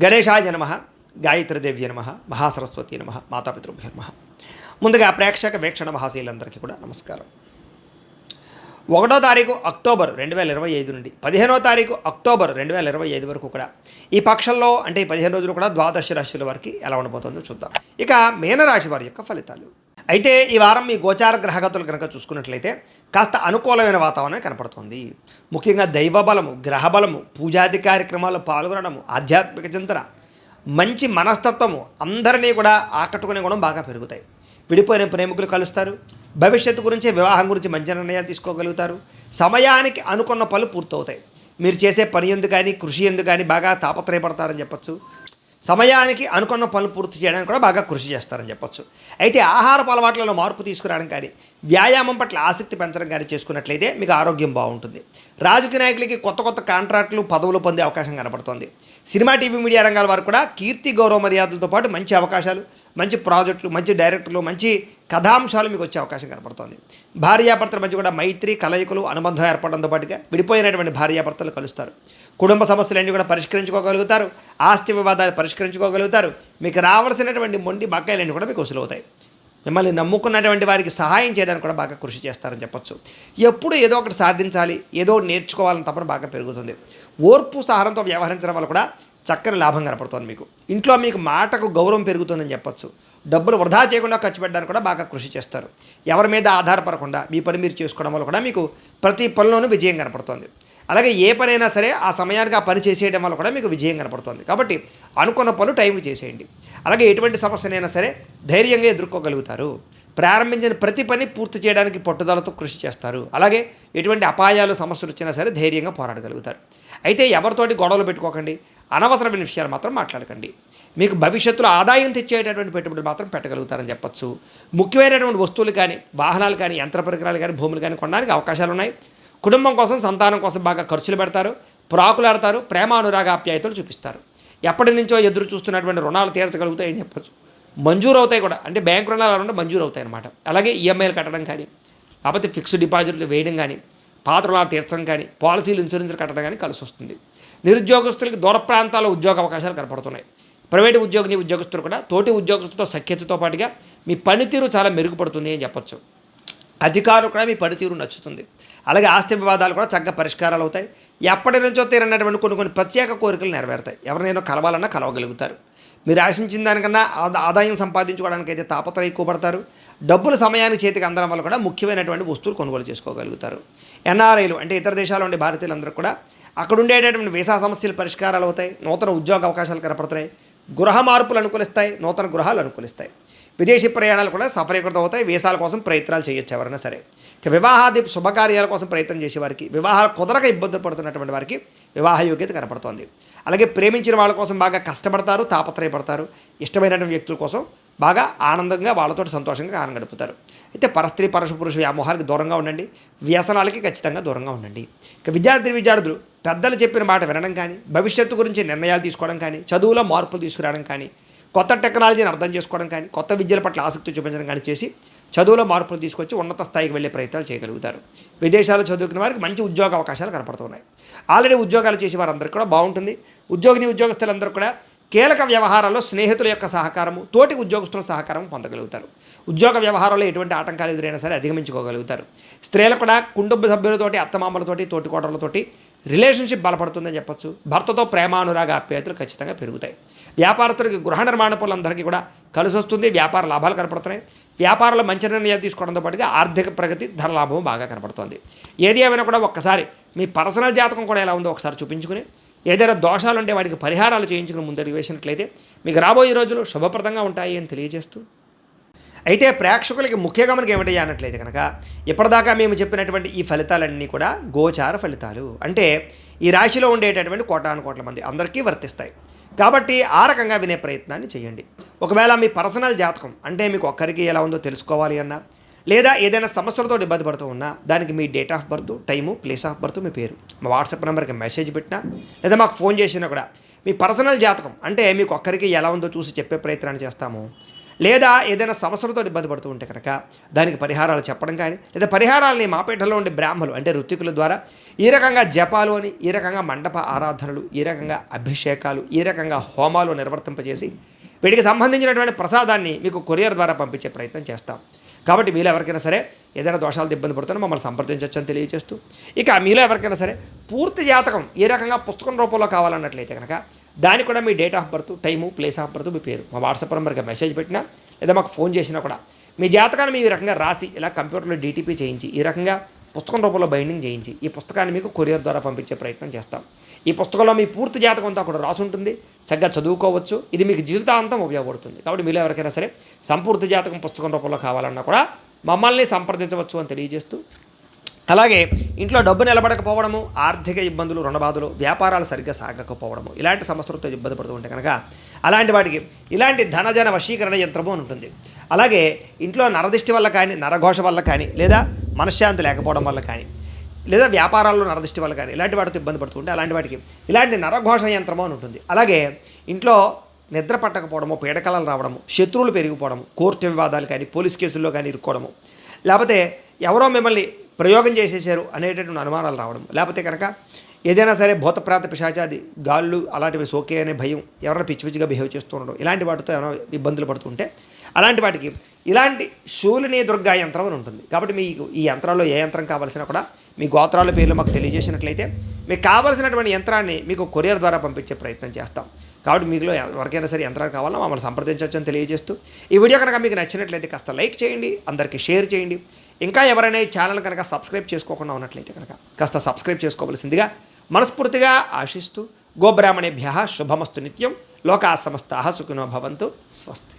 గణేశాయ నమః, గాయత్రీదేవ్య నమః, మహాసరస్వతి నమః, మాతాపితృభ్యో నమః. ముందుగా ప్రేక్షక వీక్షణ మహాశీలందరికీ కూడా నమస్కారం. 1వ తారీఖు అక్టోబర్ 2025 నుండి 15వ తారీఖు అక్టోబర్ 2025 వరకు కూడా ఈ పక్షంలో అంటే ఈ 15 రోజులు కూడా ద్వాదశ రాశుల వారికి ఎలా ఉండబోతుందో చూద్దాం. ఇక మీనరాశి వారి యొక్క ఫలితాలు. అయితే ఈ వారం మీ గోచార గ్రహగతులు కనుక చూసుకున్నట్లయితే కాస్త అనుకూలమైన వాతావరణం కనపడుతుంది. ముఖ్యంగా దైవబలము, గ్రహబలము, పూజాది కార్యక్రమాల్లో పాల్గొనడము, ఆధ్యాత్మిక చింతన, మంచి మనస్తత్వము అందరినీ కూడా ఆకట్టుకునే గుణం బాగా పెరుగుతాయి. విడిపోయిన ప్రేమికులు కలుస్తారు. భవిష్యత్తు గురించి, వివాహం గురించి మంచి నిర్ణయాలు తీసుకోగలుగుతారు. సమయానికి అనుకున్న పనులు పూర్తవుతాయి. మీరు చేసే పని ఎందుకు కానీ, కృషి ఎందుకు కానీ బాగా తాపత్రయపడతారని చెప్పచ్చు. సమయానికి అనుకున్న పనులు పూర్తి చేయడానికి కూడా బాగా కృషి చేస్తారని చెప్పచ్చు. అయితే ఆహారపు అలవాట్లలో మార్పు తీసుకురావడం కానీ, వ్యాయామం పట్ల ఆసక్తి పెంచడం కానీ చేసుకున్నట్లయితే మీకు ఆరోగ్యం బాగుంటుంది. రాజకీయ నాయకులకి కొత్త కొత్త కాంట్రాక్టులు, పదవులు పొందే అవకాశం కనపడుతుంది. సినిమా, టీవీ, మీడియా రంగాల వారు కూడా కీర్తి, గౌరవ మర్యాదలతో పాటు మంచి అవకాశాలు, మంచి ప్రాజెక్టులు, మంచి డైరెక్టర్లు, మంచి కథాంశాలు మీకు వచ్చే అవకాశం కనపడుతుంది. భార్యాభర్తల మధ్య కూడా మైత్రి, కలయికలు, అనుబంధం ఏర్పడంతో పాటుగా విడిపోయినటువంటి భార్యాభర్తలు కలుస్తారు. కుటుంబ సమస్యలన్నీ కూడా పరిష్కరించుకోగలుగుతారు. ఆస్తి వివాదాలు పరిష్కరించుకోగలుగుతారు. మీకు రావాల్సినటువంటి మొండి బకాయిలన్నీ కూడా మీకు వసూలవుతాయి. మిమ్మల్ని నమ్ముకున్నటువంటి వారికి సహాయం చేయడానికి కూడా బాగా కృషి చేస్తారని చెప్పొచ్చు. ఎప్పుడు ఏదో ఒకటి సాధించాలి, ఏదో నేర్చుకోవాలని తప్పన బాగా పెరుగుతుంది. ఓర్పు సహనంతో వ్యవహరించడం వల్ల కూడా చక్కని లాభం కనపడుతుంది. మీకు ఇంట్లో మీకు మాటకు గౌరవం పెరుగుతుందని చెప్పొచ్చు. డబ్బులు వృధా చేయకుండా ఖర్చు పెట్టడానికి కూడా బాగా కృషి చేస్తారు. ఎవరి మీద ఆధారపడకుండా మీ పని మీరు చేసుకోవడం వల్ల కూడా మీకు ప్రతి పనిలోనూ విజయం కనపడుతుంది. అలాగే ఏ పనైనా సరే ఆ సమయానికి ఆ పని చేసేయడం వల్ల కూడా మీకు విజయం కనపడుతుంది. కాబట్టి అనుకున్న పనులు టైంకి చేసేయండి. అలాగే ఎటువంటి సమస్యనైనా సరే ధైర్యంగా ఎదుర్కోగలుగుతారు. ప్రారంభించిన ప్రతి పని పూర్తి చేయడానికి పట్టుదలతో కృషి చేస్తారు. అలాగే ఎటువంటి అపాయాలు, సమస్యలు వచ్చినా సరే ధైర్యంగా పోరాడగలుగుతారు. అయితే ఎవరితోటి గొడవలు పెట్టుకోకండి. అనవసరమైన విషయాలు మాత్రం మాట్లాడకండి. మీకు భవిష్యత్తులో ఆదాయం తెచ్చేటటువంటి పెట్టుబడులు మాత్రం పెట్టగలుగుతారని చెప్పచ్చు. ముఖ్యమైనటువంటి వస్తువులు కానీ, వాహనాలు కానీ, యంత్ర పరికరాలు కానీ, భూములు కానీ కొనడానికి అవకాశాలు ఉన్నాయి. కుటుంబం కోసం, సంతానం కోసం బాగా ఖర్చులు పెడతారు. ప్రాకులాడతారు. ప్రేమ, అనురాగ, ఆప్యాయతలు చూపిస్తారు. ఎప్పటి నుంచో ఎదురు చూస్తున్నటువంటి రుణాలు తీర్చగలుగుతాయని చెప్పచ్చు. మంజూరు అవుతాయి కూడా, అంటే బ్యాంకు రుణాలు ఉంటే మంజూరు అవుతాయి అన్నమాట. అలాగే ఈఎంఐలు కట్టడం కానీ, లేకపోతే ఫిక్స్డ్ డిపాజిట్లు వేయడం కానీ, పాత రుణాలు తీర్చడం కానీ, పాలసీలు, ఇన్సూరెన్స్లు కట్టడం కానీ కలిసి వస్తుంది. నిరుద్యోగస్తులకి దూర ప్రాంతాల్లో ఉద్యోగ అవకాశాలు కనపడుతున్నాయి. ప్రైవేటు ఉద్యోగస్తులు కూడా తోటి ఉద్యోగస్తులతో సఖ్యతతో పాటుగా మీ పనితీరు చాలా మెరుగుపడుతుంది అని చెప్పచ్చు. అధికారులు కూడా మీ పనితీరు నచ్చుతుంది. అలాగే ఆస్తి వివాదాలు కూడా చక్కగా పరిష్కారాలు అవుతాయి. ఎప్పటి నుంచో తీరనటువంటి కొన్ని ప్రత్యేక కోరికలు నెరవేరుతాయి. ఎవరినైనా కలవాలన్నా కలవగలుగుతారు. మీరు ఆశించిన దానికన్నా ఆదాయం సంపాదించుకోవడానికి అయితే తాపత్రయం ఎక్కువ పడతారు. డబ్బులు సమయానికి చేతికి అందడం వల్ల కూడా ముఖ్యమైనటువంటి వస్తువులు కొనుగోలు చేసుకోగలుగుతారు. ఎన్ఆర్ఐలు అంటే ఇతర దేశాల్లో ఉండే భారతీయులందరూ కూడా అక్కడ ఉండేటటువంటి వీసా సమస్యలు పరిష్కారాలు అవుతాయి. నూతన ఉద్యోగ అవకాశాలు కనపడతాయి. గృహ మార్పులు అనుకూలిస్తాయి. నూతన గృహాలు అనుకూలిస్తాయి. విదేశీ ప్రయాణాలు కూడా సఫలీకృతం అవుతాయి. వీసాల కోసం ప్రయత్నాలు చేయొచ్చు ఎవరైనా సరే. ఇక వివాహాది శుభకార్యాల కోసం ప్రయత్నం చేసేవారికి, వివాహాలు కుదరక ఇబ్బంది పడుతున్నటువంటి వారికి వివాహ యోగ్యత కనపడుతోంది. అలాగే ప్రేమించిన వాళ్ళ కోసం బాగా కష్టపడతారు, తాపత్రయపడతారు. ఇష్టమైనటువంటి వ్యక్తుల కోసం బాగా ఆనందంగా వాళ్ళతో సంతోషంగా కాలం గడుపుతారు. అయితే పరస్త్రీ, పురుష వ్యామోహానికి దూరంగా ఉండండి. వ్యసనాలకి ఖచ్చితంగా దూరంగా ఉండండి. ఇక విద్యార్థులు పెద్దలు చెప్పిన మాట వినడం కానీ, భవిష్యత్తు గురించి నిర్ణయాలు తీసుకోవడం కానీ, చదువులో మార్పులు తీసుకురావడం కానీ, కొత్త టెక్నాలజీని అర్థం చేసుకోవడం కానీ, కొత్త విద్యల పట్ల ఆసక్తి చూపించడం కానీ చేసి చదువులో మార్పులు తీసుకొచ్చి ఉన్నత స్థాయికి వెళ్ళే ప్రయత్నాలు చేయగలుగుతారు. విదేశాల్లో చదువుకున్న వారికి మంచి ఉద్యోగ అవకాశాలు కనపడుతున్నాయి. ఆల్రెడీ ఉద్యోగాలు చేసే వారందరికీ కూడా బాగుంటుంది. ఉద్యోగస్తులందరూ కూడా కీలక వ్యవహారాల్లో స్నేహితుల యొక్క సహకారము, తోటి ఉద్యోగస్తుల సహకారం పొందగలుగుతారు. ఉద్యోగ వ్యవహారాల్లో ఎటువంటి ఆటంకాలు ఎదురైనా సరే అధిగమించుకోగలుగుతారు. స్త్రీలు కూడా కుటుంబ సభ్యులతోటి, అత్తమామలతోటి, తోటికోడలతోటి రిలేషన్షిప్ బలపడుతుందని చెప్పచ్చు. భర్తతో ప్రేమ, అనురాగ, ఆప్యాయతలు ఖచ్చితంగా పెరుగుతాయి. వ్యాపారస్తులకి, గృహ నిర్మాణ పనులందరికీ కూడా కలిసి వస్తుంది. వ్యాపార లాభాలు కనపడుతున్నాయి. వ్యాపారంలో మంచి నిర్ణయాలు తీసుకోవడంతో పాటుగా ఆర్థిక ప్రగతి, ధన లాభం బాగా కనపడుతుంది. ఏది ఏమైనా కూడా ఒక్కసారి మీ పర్సనల్ జాతకం కూడా ఎలా ఉందో ఒకసారి చూపించుకుని, ఏదైనా దోషాలు ఉంటే వాటికి పరిహారాలు చేయించుకుని ముందడుగు వేసినట్లయితే మీకు రాబోయే రోజులు శుభప్రదంగా ఉంటాయి అని తెలియజేస్తూ, అయితే ప్రేక్షకులకి ముఖ్య గమనిక ఏమిటి అన్నట్లయితే కనుక ఇప్పటిదాకా మేము చెప్పినటువంటి ఈ ఫలితాలన్నీ కూడా గోచార ఫలితాలు. అంటే ఈ రాశిలో ఉండేటటువంటి కోటాను కోట్ల మంది అందరికీ వర్తిస్తాయి. కాబట్టి ఆ రకంగా వినే ప్రయత్నాన్ని చేయండి. ఒకవేళ మీ పర్సనల్ జాతకం అంటే మీకు ఒక్కరికి ఎలా ఉందో తెలుసుకోవాలి అన్నా, లేదా ఏదైనా సమస్యలతో ఇబ్బంది పడుతూ ఉన్నా దానికి మీ date of birth, time, place of birth, మీ పేరు మా వాట్సాప్ నెంబర్కి మెసేజ్ పెట్టినా లేదా మాకు ఫోన్ చేసినా కూడా మీ పర్సనల్ జాతకం అంటే మీకు ఒక్కరికి ఎలా ఉందో చూసి చెప్పే ప్రయత్నాన్ని చేస్తాము. లేదా ఏదైనా సమస్యలతో ఇబ్బంది పడుతూ ఉంటే కనుక దానికి పరిహారాలు చెప్పడం కానీ, లేదా పరిహారాలని మాపేటలో ఉండే బ్రాహ్మలు అంటే ఋత్వికుల ద్వారా ఈ రకంగా జపాలు అని, ఈ రకంగా మండప ఆరాధనలు, ఈ రకంగా అభిషేకాలు, ఈ రకంగా హోమాలు నిర్వర్తింపజేసి వీటికి సంబంధించినటువంటి ప్రసాదాన్ని మీకు కొరియర్ ద్వారా పంపించే ప్రయత్నం చేస్తాం. కాబట్టి మీలో ఎవరికైనా సరే ఏదైనా దోషాలతో ఇబ్బంది పడుతున్నా మమ్మల్ని సంప్రదించవచ్చు అని తెలియజేస్తూ, ఇక మీలో ఎవరికైనా సరే పూర్తి జాతకం ఏ రకంగా పుస్తకం రూపంలో కావాలన్నట్లయితే కనుక దానికి కూడా మీ date of birth, time, place of birth, మీ పేరు మా వాట్సాప్ నెంబర్కి మెసేజ్ పెట్టినా లేదా మాకు ఫోన్ చేసినా కూడా మీ జాతకాన్ని మీ రకంగా రాసి ఇలా కంప్యూటర్లో డీటీపీ చేయించి ఈ రకంగా పుస్తకం రూపంలో బైండింగ్ చేయించి ఈ పుస్తకాన్ని మీకు కొరియర్ ద్వారా పంపించే ప్రయత్నం చేస్తాం. ఈ పుస్తకంలో మీ పూర్తి జాతకం అంతా కూడా రాసి ఉంటుంది, చక్కగా చదువుకోవచ్చు. ఇది మీకు జీవితాంతం ఉపయోగపడుతుంది. కాబట్టి మీలో ఎవరికైనా సరే సంపూర్తి జాతకం పుస్తకం రూపంలో కావాలన్నా కూడా మమ్మల్ని సంప్రదించవచ్చు అని తెలియజేస్తూ, అలాగే ఇంట్లో డబ్బు నిలబడకపోవడము, ఆర్థిక ఇబ్బందులు, రుణబాధలు, వ్యాపారాలు సరిగ్గా సాగకపోవడము, ఇలాంటి సమస్యలతో ఇబ్బంది పడుతూ ఉంటే కనుక అలాంటి వాటికి ఇలాంటి ధనజన వశీకరణ యంత్రము అని ఉంటుంది. అలాగే ఇంట్లో నరదిష్టి వల్ల కానీ, నరఘోష వల్ల కానీ, లేదా మనశ్శాంతి లేకపోవడం వల్ల కానీ, లేదా వ్యాపారాల్లో నరదిష్టి వల్ల కానీ ఇలాంటి వాటితో ఇబ్బంది పడుతుంటే అలాంటి వాటికి ఇలాంటి నరఘోష యంత్రము అని ఉంటుంది. అలాగే ఇంట్లో నిద్ర పట్టకపోవడము, పీడకలలు రావడము, శత్రువులు పెరిగిపోవడము, కోర్టు వివాదాలు కానీ, పోలీస్ కేసుల్లో కానీ ఇరుక్కోవడము, లేకపోతే ఎవరో మిమ్మల్ని ప్రయోగం చేసేసారు అనేటటువంటి అనుమానాలు రావడం, లేకపోతే కనుక ఏదైనా సరే భూతప్రాత పిశాచాది గాళ్ళు అలాంటివి సోకే అనే భయం, ఎవరైనా పిచ్చి పిచ్చిగా బిహేవ్ చేస్తూ ఉండడం, ఇలాంటి వాటితో ఏమైనా ఇబ్బందులు పడుతుంటే అలాంటి వాటికి ఇలాంటి శూలిని దుర్గా యంత్రం అని ఉంటుంది. కాబట్టి మీకు ఈ యంత్రాల్లో ఏ యంత్రం కావాల్సినా కూడా మీ గోత్రాల పేర్లు మాకు తెలియజేసినట్లయితే మీకు కావాల్సినటువంటి యంత్రాన్ని మీకు కొరియర్ ద్వారా పంపించే ప్రయత్నం చేస్తాం. కాబట్టి మీలో ఎవరికైనా సరే యంత్రాలు కావాలో మమ్మల్ని సంప్రదించవచ్చు అని తెలియజేస్తూ, ఈ వీడియో కనుక మీకు నచ్చినట్లయితే కాస్త లైక్ చేయండి, అందరికీ షేర్ చేయండి. ఇంకా ఎవరైనా ఈ ఛానల్ కనుక సబ్స్క్రైబ్ చేసుకోకుండా ఉన్నట్లయితే కనుక కాస్త సబ్స్క్రైబ్ చేసుకోవలసిందిగా మనస్ఫూర్తిగా ఆశిస్తూ, గోబ్రాహ్మణేభ్యః శుభమస్తు నిత్యం, లోకా సమస్తాః సుఖినో భవంతు, స్వస్తి.